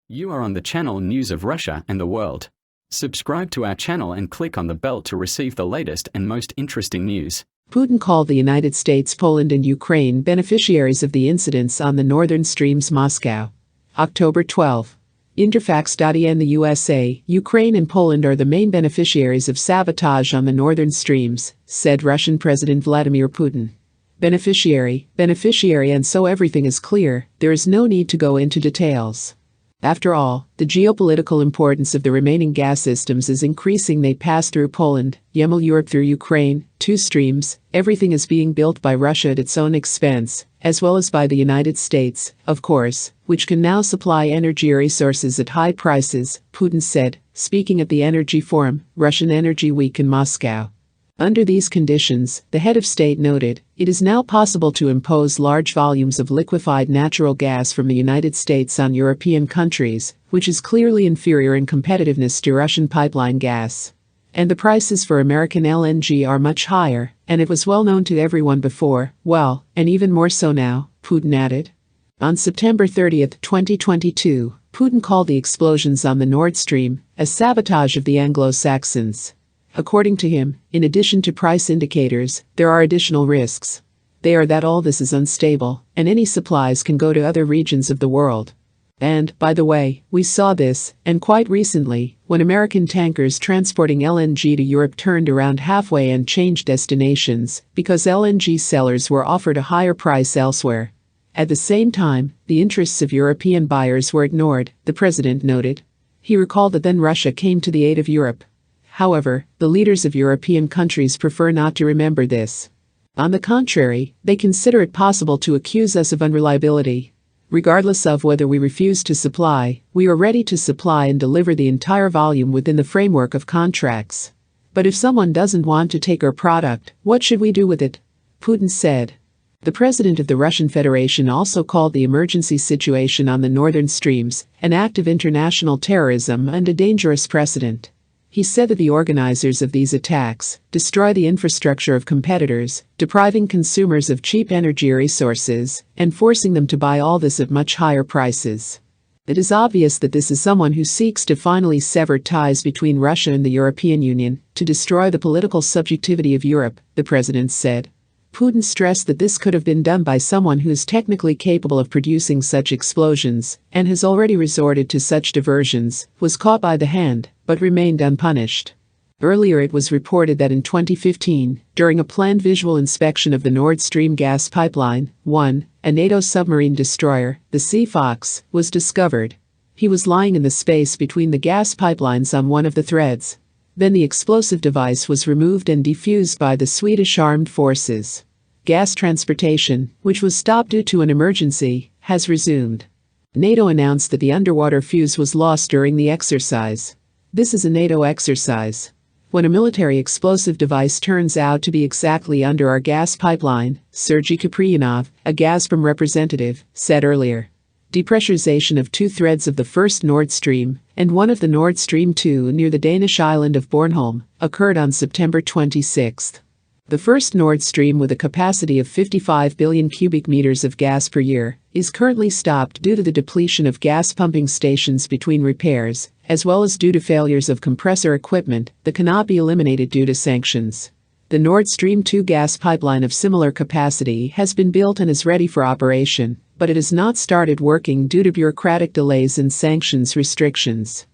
You are on the channel News of Russia and the World. Subscribe to our channel and click on the bell to receive the latest and most interesting news. Putin called the United States, Poland and Ukraine beneficiaries of the incidents on the northern streams. Moscow. October 12. Interfax.en. The USA, Ukraine and Poland are the main beneficiaries of sabotage on the northern streams, said Russian President Vladimir Putin. Beneficiary, and so everything is clear, there is no need to go into details. After all, the geopolitical importance of the remaining gas systems is increasing. They pass through Poland, Yamal-Europe through Ukraine, two streams. Everything is being built by Russia at its own expense, as well as by the United States, of course, which can now supply energy resources at high prices, Putin said, speaking at the Energy Forum, Russian Energy Week in Moscow. Under these conditions, the head of state noted, it is now possible to impose large volumes of liquefied natural gas from the United States on European countries, which is clearly inferior in competitiveness to Russian pipeline gas. And the prices for American LNG are much higher, and it was well known to everyone before, well, and even more so now, Putin added. On September 30, 2022, Putin called the explosions on the Nord Stream a sabotage of the Anglo-Saxons. According to him, in addition to price indicators, there are additional risks. They are that all this is unstable, and any supplies can go to other regions of the world. And, by the way, we saw this, and quite recently, when American tankers transporting LNG to Europe turned around halfway and changed destinations, because LNG sellers were offered a higher price elsewhere. At the same time, the interests of European buyers were ignored, the president noted. He recalled that then Russia came to the aid of Europe. However, the leaders of European countries prefer not to remember this. On the contrary, they consider it possible to accuse us of unreliability. Regardless of whether we refuse to supply, we are ready to supply and deliver the entire volume within the framework of contracts. But if someone doesn't want to take our product, what should we do with it? Putin said. The president of the Russian Federation also called the emergency situation on the northern streams an act of international terrorism and a dangerous precedent. He said that the organizers of these attacks destroy the infrastructure of competitors, depriving consumers of cheap energy resources and forcing them to buy all this at much higher prices. It is obvious that this is someone who seeks to finally sever ties between Russia and the European Union, to destroy the political subjectivity of Europe, the president said. Putin stressed that this could have been done by someone who is technically capable of producing such explosions, and has already resorted to such diversions, was caught by the hand, but remained unpunished. Earlier it was reported that in 2015, during a planned visual inspection of the Nord Stream gas pipeline, a NATO submarine destroyer, the Sea Fox, was discovered. He was lying in the space between the gas pipelines on one of the threads. Then the explosive device was removed and defused by the Swedish armed forces. Gas transportation, which was stopped due to an emergency, has resumed. NATO announced that the underwater fuse was lost during the exercise. This is a NATO exercise. When a military explosive device turns out to be exactly under our gas pipeline, Sergei Kapryanov, a Gazprom representative, said earlier. Depressurization of two threads of the first Nord Stream and one of the Nord Stream 2 near the Danish island of Bornholm occurred on September 26. The first Nord Stream, with a capacity of 55 billion cubic meters of gas per year, is currently stopped due to the depletion of gas pumping stations between repairs, as well as due to failures of compressor equipment that cannot be eliminated due to sanctions. The Nord Stream 2 gas pipeline of similar capacity has been built and is ready for operation, but it has not started working due to bureaucratic delays and sanctions restrictions.